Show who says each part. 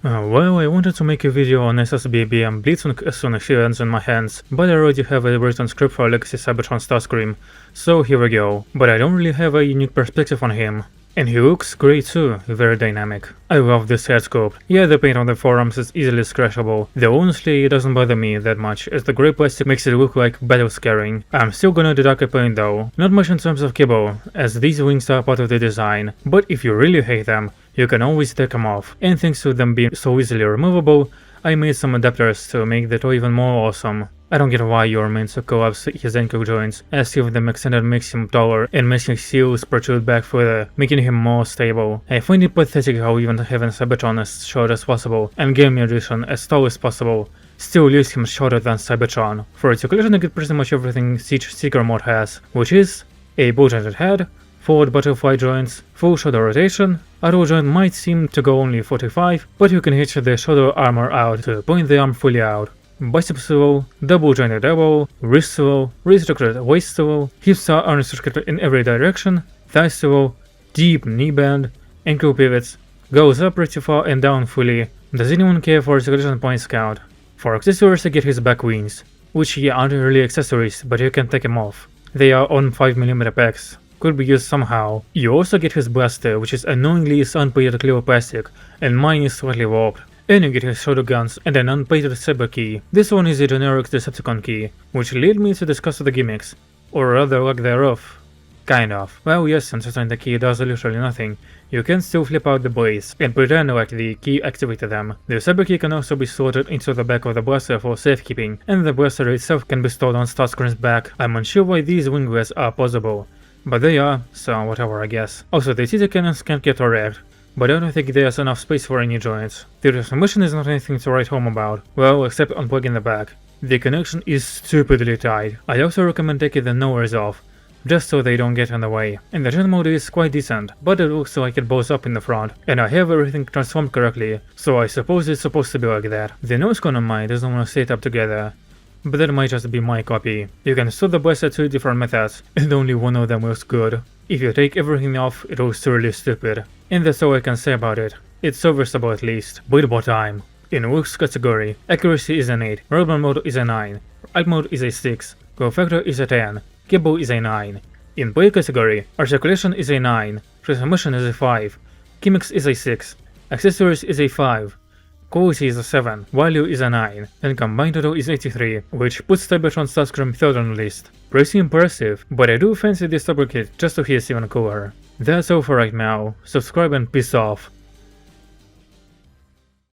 Speaker 1: Well, I wanted to make a video on SSBBM Blitzing as soon as she lands in my hands, but I already have a written script for Legacy Cybertron Starscream, so here we go. But I don't really have a unique perspective on him. And he looks great too, very dynamic. I love this head sculpt. Yeah, the paint on the forearms is easily scratchable, though honestly it doesn't bother me that much, as the grey plastic makes it look like battle scarring. I'm still gonna deduct a paint though, not much in terms of kibble, as these wings are part of the design, but if you really hate them, you can always take them off, and thanks to them being so easily removable, I made some adapters to make the toy even more awesome. I don't get why you're meant to collapse his ankle joints, as if them extended makes him taller and makes his heels protrude back further, making him more stable. I find it pathetic how even having Cybertron as short as possible and Game Edition as tall as possible still leaves him shorter than Cybertron. For articulation I get pretty much everything Siege Seeker mod has, which is a bull-jointed head, forward butterfly joints, full shoulder rotation. Auto joint might seem to go only 45, but you can hitch the shoulder armor out to point the arm fully out. Bicep swivel, double jointed elbow, wrist swivel, restricted waist swivel, hips are unrestricted in every direction, thigh swivel, deep knee bend, ankle pivots, goes up pretty far and down fully. Does anyone care for articulation points count? For accessories I get his back wings, which aren't really accessories, but you can take them off. They are on 5mm packs. Could be used somehow. You also get his blaster, which is annoyingly unpainted clear plastic, and mine is slightly warped. And you get his shoulder guns and an unpainted cyber key. This one is a generic Decepticon key, which led me to discuss the gimmicks, or rather lack thereof. Kind of. Well, yes, considering the key does literally nothing, you can still flip out the blades and pretend like the key activated them. The cyber key can also be slotted into the back of the blaster for safekeeping, and the blaster itself can be stored on Starscream's back. I'm unsure why these winglets are possible, but they are, so whatever I guess. Also, the TT cannons can't get wrecked, but I don't think there's enough space for any joints. The transmission is not anything to write home about, well, except unplugging the back. The connection is stupidly tight. I also recommend taking the nowheres off, just so they don't get in the way. And the gen mode is quite decent, but it looks like it blows up in the front, and I have everything transformed correctly, so I suppose it's supposed to be like that. The nose cone on mine doesn't want to sit up together, but that might just be my copy. You can store the blaster 2 different methods, and only one of them looks good. If you take everything off, it looks really stupid. And that's all I can say about it. It's serviceable at least. Buildable time. In looks category, accuracy is an 8, urban mode is a 9, alt mode is a 6, glow factor is a 10, kibble is a 9. In play category, articulation is a 9, transformation is a 5, gimmicks is a 6, accessories is a 5, quality is a 7, value is a 9, and combined total is 83, which puts Cybertron Starscream third on the list. Pretty impressive, but I do fancy this double kit just to hear it's even cooler. That's all for right now, subscribe and peace off.